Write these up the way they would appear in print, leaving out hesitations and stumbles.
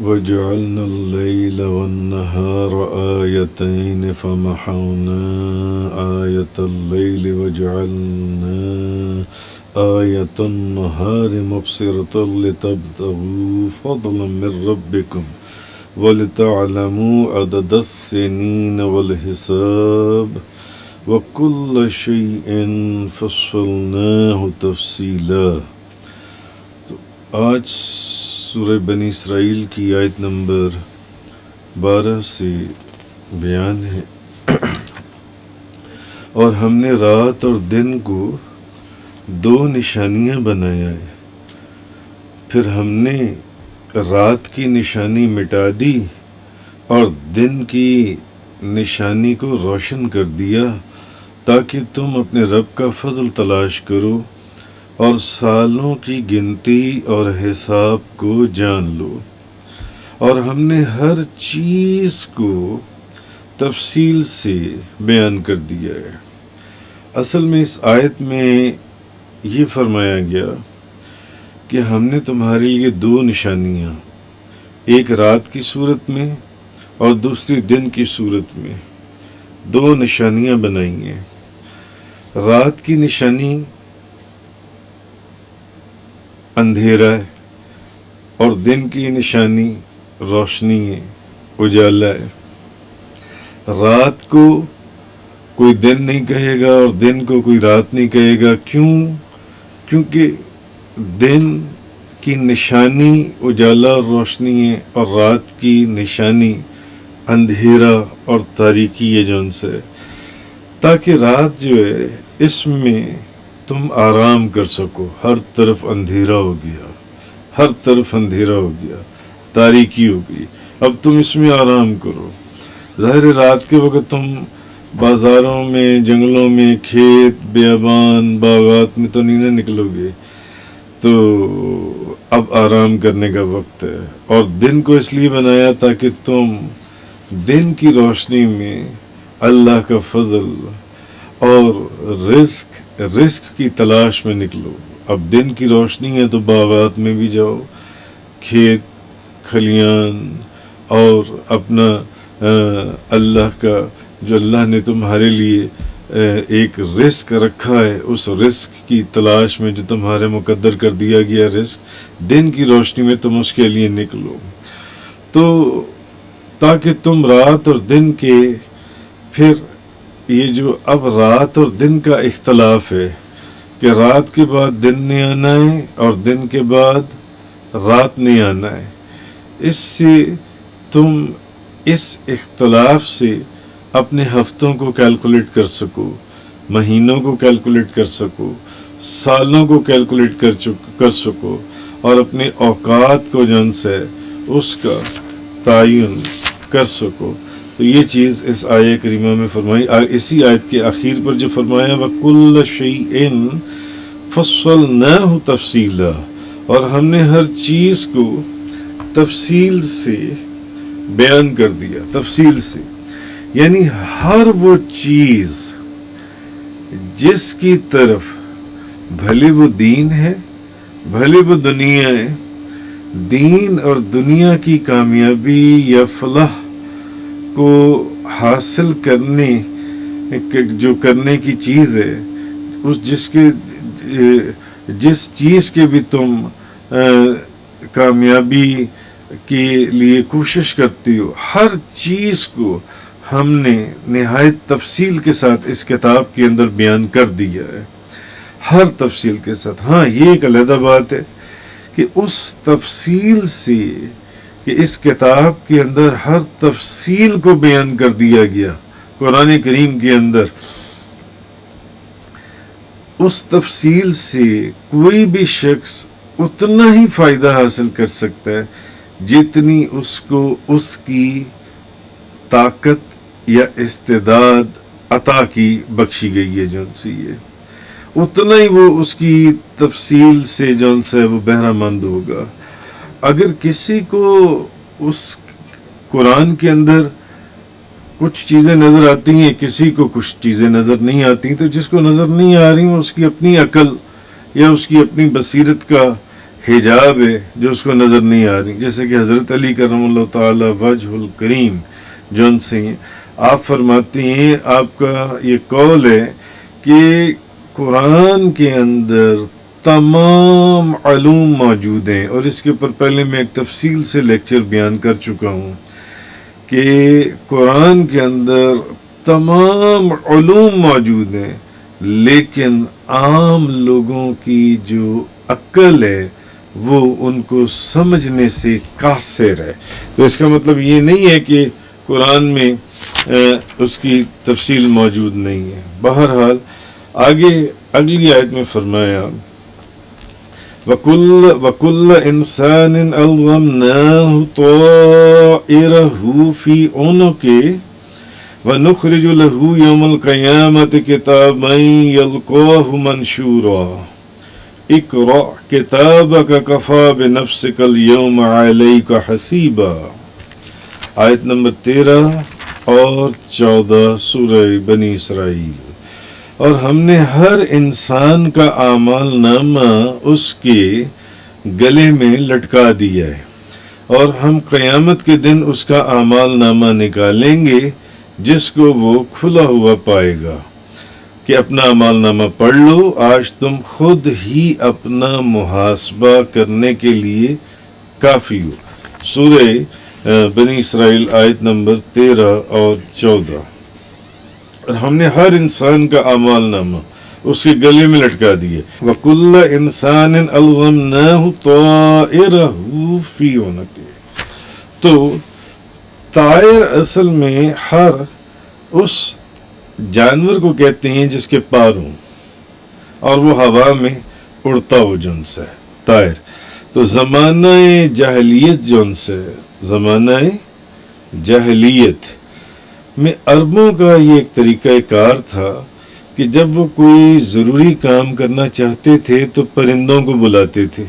وجعلنا الليل والنهار آيتين فمحونا آية الليل وجعلنا آية النهار مبصرة لتبتغوا فضلا من ربكم ولتعلموا عدد السنين والحساب وكل شيء فصلناه تفصيلا. تو آج سورہ بنی اسرائیل کی آیت نمبر 12 سے بیان ہے. اور ہم نے رات اور دن کو 2 نشانیاں بنایا ہے، پھر ہم نے رات کی نشانی مٹا دی اور دن کی نشانی کو روشن کر دیا تاکہ تم اپنے رب کا فضل تلاش کرو اور سالوں کی گنتی اور حساب کو جان لو. اور ہم نے ہر چیز کو تفصیل سے بیان کر دیا ہے. اصل میں اس آیت میں یہ فرمایا گیا کہ ہم نے تمہارے لیے 2 نشانیاں، ایک رات کی صورت میں اور دوسری دن کی صورت میں 2 نشانیاں بنائی ہیں. رات کی نشانی اندھیرا ہے اور دن کی نشانی روشنی ہے، اجالا ہے. رات کو کوئی دن نہیں کہے گا اور دن کو کوئی رات نہیں کہے گا. کیونکہ دن کی نشانی اجالا اور روشنی ہے اور رات کی نشانی اندھیرا اور تاریکی ہے جون سے، تاکہ رات جو ہے اس میں تم آرام کر سکو. ہر طرف اندھیرا ہو گیا، ہر طرف اندھیرا ہو گیا، تاریکی ہو گئی. اب تم اس میں آرام کرو. ظاہر رات کے وقت تم بازاروں میں، جنگلوں میں، کھیت بیابان باغات میں تو نہیں نکلو گے، تو اب آرام کرنے کا وقت ہے. اور دن کو اس لیے بنایا تاکہ تم دن کی روشنی میں اللہ کا فضل اور رزق کی تلاش میں نکلو. اب دن کی روشنی ہے تو باغات میں بھی جاؤ، کھیت کھلیان، اور اپنا اللہ کا جو اللہ نے تمہارے لیے ایک رزق رکھا ہے، اس رزق کی تلاش میں جو تمہارے مقدر کر دیا گیا رزق، دن کی روشنی میں تم اس کے لیے نکلو. تو تاکہ تم رات اور دن کے، پھر یہ جو اب رات اور دن کا اختلاف ہے کہ رات کے بعد دن نہیں آنا ہے اور دن کے بعد رات نہیں آنا ہے، اس سے تم اس اختلاف سے اپنے ہفتوں کو کیلکولیٹ کر سکو، مہینوں کو کیلکولیٹ کر سکو، سالوں کو کیلکولیٹ کر سکو، اور اپنے اوقات کو جن سے اس کا تعین کر سکو. تو یہ چیز اس آیہ کریمہ میں فرمائی. اسی آیت کے آخر پر جو فرمایا وَكُلَّ شَيْءٍ فَصَّلْنَاهُ تَفْصِيلًا، اور ہم نے ہر چیز کو تفصیل سے بیان کر دیا. تفصیل سے یعنی ہر وہ چیز جس کی طرف بھلے وہ دین ہے بھلے وہ دنیا ہے، دین اور دنیا کی کامیابی یا فلاح کو حاصل کرنے کی چیز ہے، جس چیز کے بھی تم کامیابی کے لیے کوشش کرتی ہو، ہر چیز کو ہم نے نہایت تفصیل کے ساتھ اس کتاب کے اندر بیان کر دیا ہے، ہر تفصیل کے ساتھ. ہاں یہ ایک علیحدہ بات ہے کہ اس تفصیل سے، کہ اس کتاب کے اندر ہر تفصیل کو بیان کر دیا گیا قرآن کریم کے اندر، اس تفصیل سے کوئی بھی شخص اتنا ہی فائدہ حاصل کر سکتا ہے جتنی اس کو اس کی طاقت یا استعداد عطا کی بخشی گئی ہے. جون سی ہے اتنا ہی وہ اس کی تفصیل سے جون سے وہ بہرہ مند ہوگا. اگر کسی کو اس قرآن کے اندر کچھ چیزیں نظر آتی ہیں، کسی کو کچھ چیزیں نظر نہیں آتی، تو جس کو نظر نہیں آ رہی اس کی اپنی عقل یا اس کی اپنی بصیرت کا حجاب ہے جو اس کو نظر نہیں آ رہی، جیسے کہ حضرت علی کرم اللہ تعالی وجہ الکریم جو ان سے ہیں، آپ فرماتی ہیں، آپ کا یہ قول ہے کہ قرآن کے اندر تمام علوم موجود ہیں، اور اس کے اوپر پہلے میں ایک تفصیل سے لیکچر بیان کر چکا ہوں کہ قرآن کے اندر تمام علوم موجود ہیں، لیکن عام لوگوں کی جو عقل ہے وہ ان کو سمجھنے سے قاصر ہے۔ تو اس کا مطلب یہ نہیں ہے کہ قرآن میں اس کی تفصیل موجود نہیں ہے۔ بہرحال آگے اگلی آیت میں فرمایا وَكُلَّ إِنسَانٍ أَلْزَمْنَاهُ طَائِرَهُ فِي عُنُقِهِ وَنُخْرِجُ لَهُ يَوْمَ الْقِيَامَةِ كِتَابًا يَلْقَاهُ مَنْشُورًا اقْرَأْ كِتَابَكَ كَفَى بِنَفْسِكَ الْيَوْمَ عَلَيْكَ حَسِيبًا۔ آیت نمبر 13 اور 14 سورہ بنی اسرائیل۔ اور ہم نے ہر انسان کا اعمال نامہ اس کے گلے میں لٹکا دیا ہے، اور ہم قیامت کے دن اس کا اعمال نامہ نکالیں گے جس کو وہ کھلا ہوا پائے گا کہ اپنا اعمال نامہ پڑھ لو، آج تم خود ہی اپنا محاسبہ کرنے کے لیے کافی ہو۔ سورہ بنی اسرائیل آیت نمبر 13 اور 14۔ اور ہم نے ہر انسان کا اعمال نامہ اس کے گلے میں لٹکا دیے۔ وَكُلَّ إِنسَانٍ أَلْزَمْنَاهُ طَائِرَهُ فِي عُنُقِهِ۔ تو طائر اصل میں ہر اس جانور کو کہتے ہیں جس کے پر ہوں اور وہ ہوا میں اڑتا ہو، جن سے طائر۔ تو زمانہ جاہلیت جن سے زمانہ جاہلیت میں عربوں کا یہ ایک طریقہ کار تھا کہ جب وہ کوئی ضروری کام کرنا چاہتے تھے تو پرندوں کو بلاتے تھے،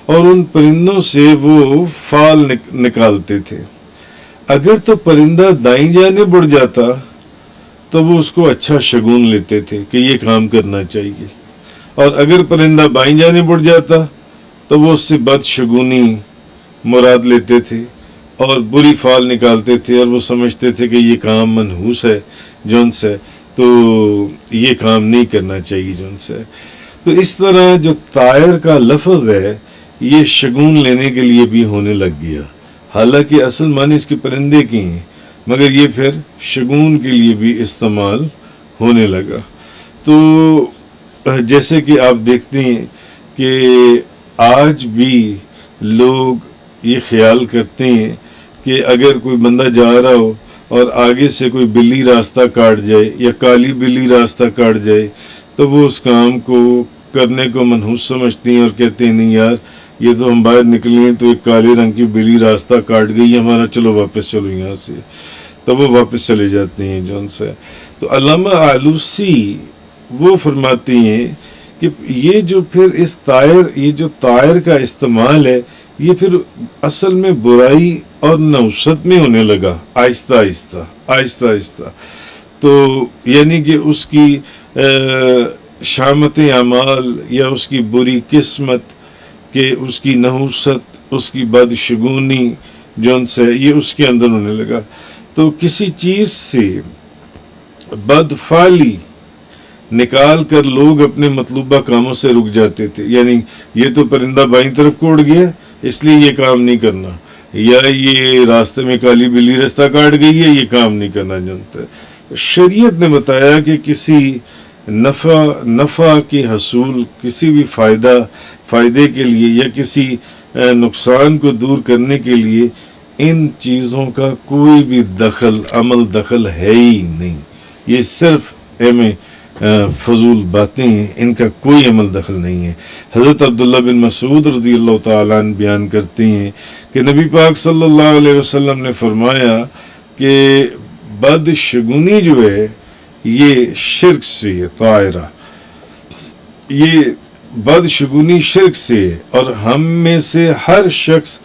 اور ان پرندوں سے وہ فال نکالتے تھے۔ اگر تو پرندہ دائیں جانب اڑ جاتا تو وہ اس کو اچھا شگون لیتے تھے کہ یہ کام کرنا چاہیے، اور اگر پرندہ بائیں جانب اڑ جاتا تو وہ اس سے بد شگونی مراد لیتے تھے اور بری فال نکالتے تھے، اور وہ سمجھتے تھے کہ یہ کام منحوس ہے جن سے، تو یہ کام نہیں کرنا چاہیے جن سے۔ تو اس طرح جو طائر کا لفظ ہے یہ شگون لینے کے لیے بھی ہونے لگ گیا، حالانکہ اصل معنی اس کے پرندے کی ہیں، مگر یہ پھر شگون کے لیے بھی استعمال ہونے لگا۔ تو جیسے کہ آپ دیکھتے ہیں کہ آج بھی لوگ یہ خیال کرتے ہیں کہ اگر کوئی بندہ جا رہا ہو اور آگے سے کوئی بلی راستہ کاٹ جائے یا کالی بلی راستہ کاٹ جائے تو وہ اس کام کو کرنے کو منحوس سمجھتی ہیں اور کہتے ہیں نہیں یار یہ تو ہم باہر نکلے ہیں تو ایک کالے رنگ کی بلی راستہ کاٹ گئی ہمارا، چلو واپس چلو یہاں سے، تو وہ واپس چلے جاتے ہیں جون سے۔ تو علامہ آلوسی وہ فرماتی ہیں کہ یہ جو پھر اس یہ جو طائر کا استعمال ہے یہ پھر اصل میں برائی اور نوست میں ہونے لگا، آہستہ آہستہ آہستہ آہستہ۔ تو یعنی کہ اس کی شامت اعمال یا اس کی بری قسمت، کہ اس کی نحوست، اس کی بدشگونی جون سے یہ اس کے اندر ہونے لگا۔ تو کسی چیز سے بدفعلی نکال کر لوگ اپنے مطلوبہ کاموں سے رک جاتے تھے، یعنی یہ تو پرندہ بائیں طرف کو اڑ گیا اس لیے یہ کام نہیں کرنا، یا یہ راستے میں کالی بلی راستہ کاٹ گئی ہے یہ کام نہیں کرنا جانتا ہے۔ شریعت نے بتایا کہ کسی نفع کی حصول، کسی بھی فائدے کے لیے یا کسی نقصان کو دور کرنے کے لیے ان چیزوں کا کوئی بھی دخل ہے ہی نہیں، یہ صرف فضول باتیں ہیں، ان کا کوئی عمل دخل نہیں ہے۔ حضرت عبداللہ بن مسعود رضی اللہ تعالیٰ عنہ بیان کرتے ہیں کہ نبی پاک صلی اللہ علیہ وسلم نے فرمایا کہ بدشگونی جو ہے یہ شرک سے ہے، طائرہ یہ بدشگونی شرک سے ہے، اور ہم میں سے ہر شخص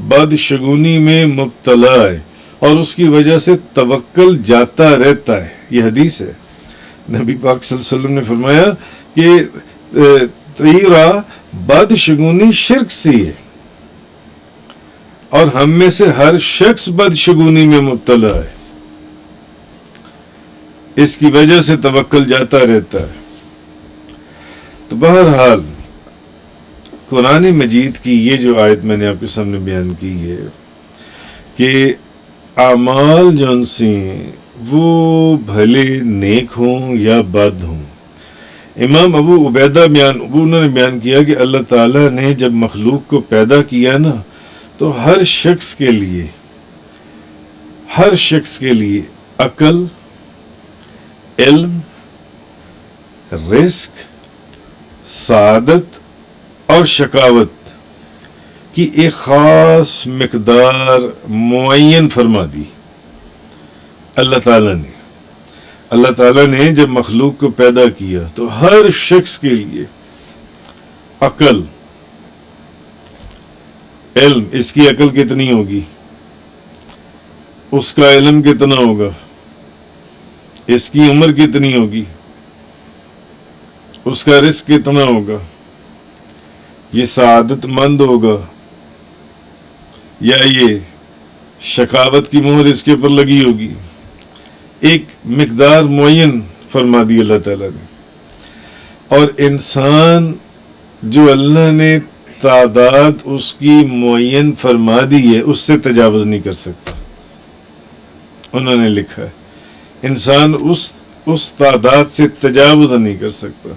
بدشگونی میں مبتلا ہے اور اس کی وجہ سے توکل جاتا رہتا ہے۔ یہ حدیث ہے، نبی پاک صلی اللہ علیہ وسلم نے فرمایا کہ فطیرہ بدشگونی شرک سے ہے، اور ہم میں سے ہر شخص بدشگونی میں مبتلا ہے، اس کی وجہ سے توکل جاتا رہتا ہے۔ تو بہرحال قرآن مجید کی یہ جو آیت میں نے آپ کے سامنے بیان کی ہے کہ اعمال جون سے وہ بھلے نیک ہوں یا بد ہوں، امام ابو عبیدہ انہوں نے بیان کیا کہ اللہ تعالیٰ نے جب مخلوق کو پیدا کیا نا، تو ہر شخص کے لیے عقل، علم، رزق، سعادت اور شقاوت کی ایک خاص مقدار معین فرما دی اللہ تعالیٰ نے جب مخلوق کو پیدا کیا تو ہر شخص کے لیے عقل، علم، اس کی عقل کتنی ہوگی، اس کا علم کتنا ہوگا، اس کی عمر کتنی ہوگی، اس کا رزق کتنا ہوگا، یہ سعادت مند ہوگا یا یہ شقاوت کی مہر اس کے اوپر لگی ہوگی، ایک مقدار معین فرما دی اللہ تعالیٰ نے۔ اور انسان جو اللہ نے تعداد اس کی معین فرما دی ہے، اس سے تجاوز نہیں کر سکتا۔ انہوں نے لکھا ہے انسان اس تعداد سے تجاوز نہیں کر سکتا۔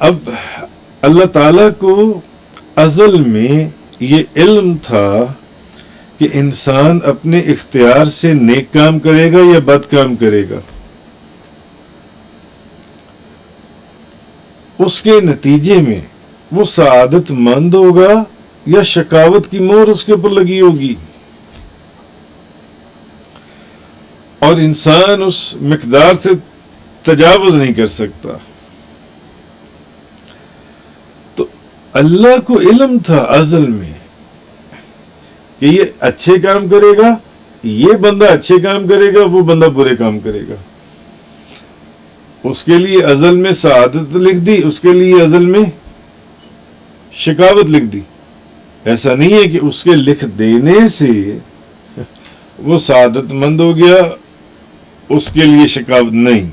اب اللہ تعالیٰ کو ازل میں یہ علم تھا کہ انسان اپنے اختیار سے نیک کام کرے گا یا بد کام کرے گا، اس کے نتیجے میں وہ سعادت مند ہوگا یا شقاوت کی مہر اس کے اوپر لگی ہوگی، اور انسان اس مقدار سے تجاوز نہیں کر سکتا۔ تو اللہ کو علم تھا ازل میں کہ یہ اچھے کام کرے گا، یہ بندہ اچھے کام کرے گا، وہ بندہ برے کام کرے گا۔ اس کے لیے ازل میں سعادت لکھ دی، اس کے لیے ازل میں شقاوت لکھ دی۔ ایسا نہیں ہے کہ اس کے لکھ دینے سے وہ سعادت مند ہو گیا، اس کے لیے شقاوت نہیں۔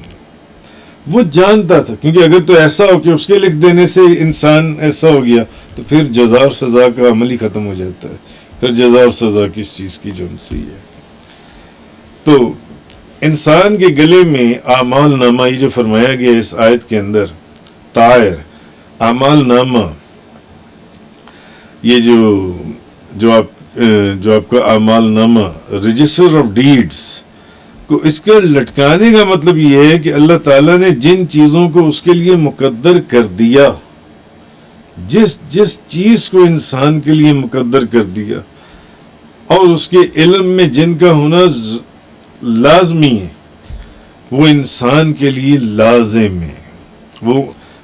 وہ جانتا تھا، کیونکہ اگر تو ایسا ہو کہ اس کے لکھ دینے سے انسان ایسا ہو گیا تو پھر جزا اور سزا کا عمل ہی ختم ہو جاتا ہے۔ پھر جزا اور سزا کس چیز کی جو سی ہے۔ تو انسان کے گلے میں اعمال نامہ، یہ جو فرمایا گیا اس آیت کے اندر، طائر، اعمال نامہ، یہ جو آپ کا اعمال نامہ، رجسٹر آف ڈیڈز کو اس کے لٹکانے کا مطلب یہ ہے کہ اللہ تعالیٰ نے جن چیزوں کو اس کے لیے مقدر کر دیا، جس چیز کو انسان کے لیے مقدر کر دیا، اور اس کے علم میں جن کا ہونا لازمی ہے، وہ انسان کے لیے لازم ہے،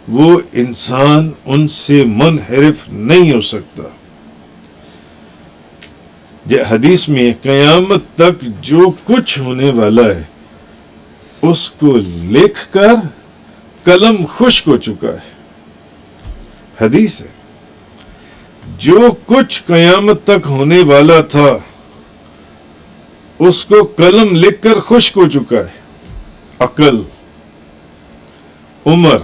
وہ انسان ان سے منحرف نہیں ہو سکتا۔ حدیث میں قیامت تک جو کچھ ہونے والا ہے اس کو لکھ کر قلم خشک ہو چکا ہے۔ حدیث ہے جو کچھ قیامت تک ہونے والا تھا اس کو قلم لکھ کر خشک ہو چکا ہے۔ عقل، عمر،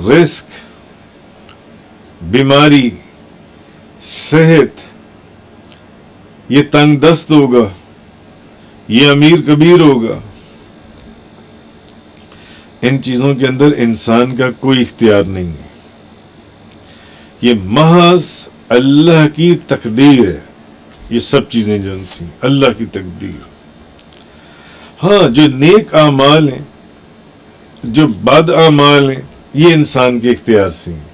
رزق، بیماری، صحت، یہ تنگ دست ہوگا، یہ امیر کبیر ہوگا، ان چیزوں کے اندر انسان کا کوئی اختیار نہیں ہے، یہ محض اللہ کی تقدیر ہے۔ یہ سب چیزیں جو اللہ کی تقدیر۔ ہاں، جو نیک اعمال ہیں، جو بد اعمال ہیں، یہ انسان کے اختیار سے ہیں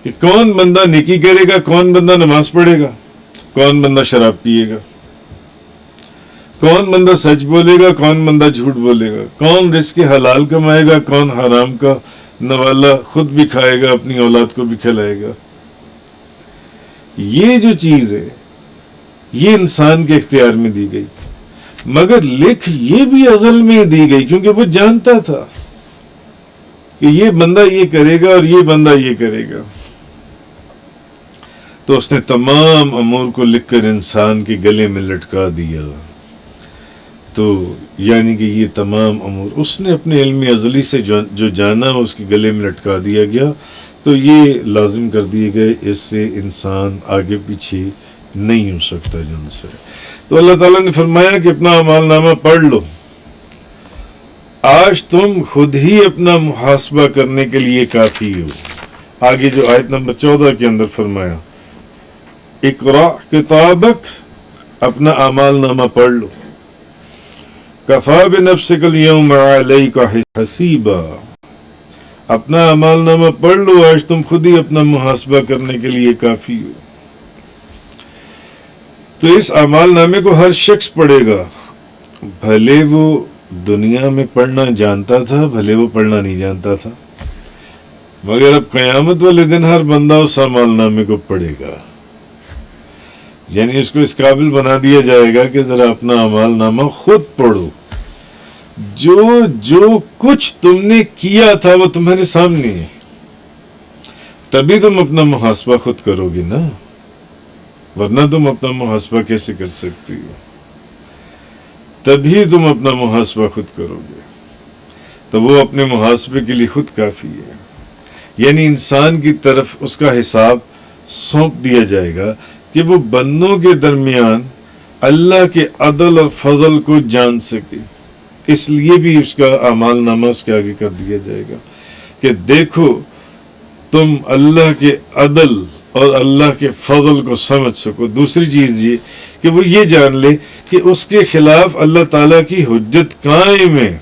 کہ کون بندہ نیکی کرے گا، کون بندہ نماز پڑھے گا، کون بندہ شراب پیے گا، کون بندہ سچ بولے گا، کون بندہ جھوٹ بولے گا، کون رزق حلال کمائے گا، کون حرام کا نوالا خود بھی کھائے گا، اپنی اولاد کو بھی کھلائے گا۔ یہ جو چیز ہے یہ انسان کے اختیار میں دی گئی۔ مگر لکھ یہ بھی ازل میں دی گئی، کیونکہ وہ جانتا تھا کہ یہ بندہ یہ کرے گا اور یہ بندہ یہ کرے گا، تو اس نے تمام امور کو لکھ کر انسان کے گلے میں لٹکا دیا. تو یعنی کہ یہ تمام امور اس نے اپنے علم ازلی سے جو جانا اس کے گلے میں لٹکا دیا گیا. تو یہ لازم کر دیے گئے، اس سے انسان آگے پیچھے نہیں ہو سکتا جن سے. تو اللہ تعالیٰ نے فرمایا کہ اپنا اعمال نامہ پڑھ لو، آج تم خود ہی اپنا محاسبہ کرنے کے لیے کافی ہو. آگے جو آیت نمبر 14 کے اندر فرمایا اقرأ کتابک، اپنا اعمال نامہ پڑھ لو، کفا بنفسک اليوم علیک حسیبا، اپنا اعمال نامہ پڑھ لو، آج تم خود ہی اپنا محاسبہ کرنے کے لیے کافی ہو. تو اس اعمال نامے کو ہر شخص پڑھے گا، بھلے وہ دنیا میں پڑھنا جانتا تھا، بھلے وہ پڑھنا نہیں جانتا تھا، مگر اب قیامت والے دن ہر بندہ اس اعمال نامے کو پڑھے گا. یعنی اس کو اس قابل بنا دیا جائے گا کہ ذرا اپنا اعمال نامہ خود پڑھو. جو کچھ تم نے کیا تھا وہ تمہارے سامنے ہے، تبھی تم اپنا محاسبہ خود کرو گے نا، ورنہ تم اپنا محاسبہ کیسے کر سکتی ہو؟ تبھی تم اپنا محاسبہ خود کرو گے. تو وہ اپنے محاسبے کے لیے خود کافی ہے. یعنی انسان کی طرف اس کا حساب سونپ دیا جائے گا کہ وہ بندوں کے درمیان اللہ کے عدل اور فضل کو جان سکے. اس لیے بھی اس کا اعمال نامہ اس کے آگے کر دیا جائے گا کہ دیکھو تم اللہ کے عدل اور اللہ کے فضل کو سمجھ سکو. دوسری چیز یہ کہ وہ یہ جان لے کہ اس کے خلاف اللہ تعالیٰ کی حجت قائم ہے.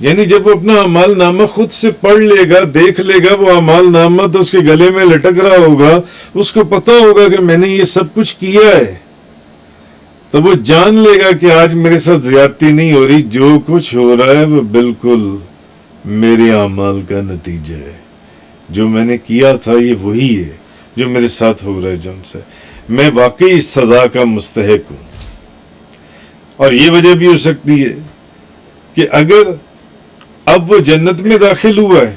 یعنی جب وہ اپنا اعمال نامہ خود سے پڑھ لے گا، دیکھ لے گا، وہ اعمال نامہ تو اس کے گلے میں لٹک رہا ہوگا، اس کو پتا ہوگا کہ میں نے یہ سب کچھ کیا ہے، تو وہ جان لے گا کہ آج میرے ساتھ زیادتی نہیں ہو رہی، جو کچھ ہو رہا ہے وہ بالکل میرے اعمال کا نتیجہ ہے. جو میں نے کیا تھا یہ وہی ہے جو میرے ساتھ ہو رہا ہے، جن سے میں واقعی اس سزا کا مستحق ہوں. اور یہ وجہ بھی ہو سکتی ہے کہ اگر اب وہ جنت میں داخل ہوا ہے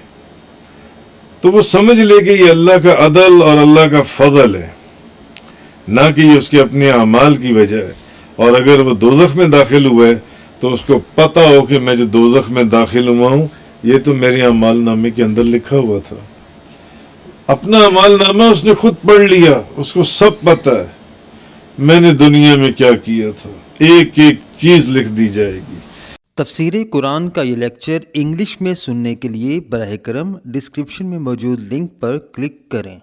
تو وہ سمجھ لے کہ یہ اللہ کا عدل اور اللہ کا فضل ہے، نہ کہ یہ اس کے اپنے اعمال کی وجہ ہے. اور اگر وہ دوزخ میں داخل ہوا ہے تو اس کو پتا ہو کہ میں جو دوزخ میں داخل ہوا ہوں یہ تو میرے اعمال نامے کے اندر لکھا ہوا تھا. اپنا اعمال نامہ اس نے خود پڑھ لیا، اس کو سب پتا ہے میں نے دنیا میں کیا کیا تھا، ایک ایک چیز لکھ دی جائے گی. تفسیر قرآن کا یہ لیکچر انگلش میں سننے کے لیے براہ کرم ڈسکرپشن میں موجود لنک پر کلک کریں.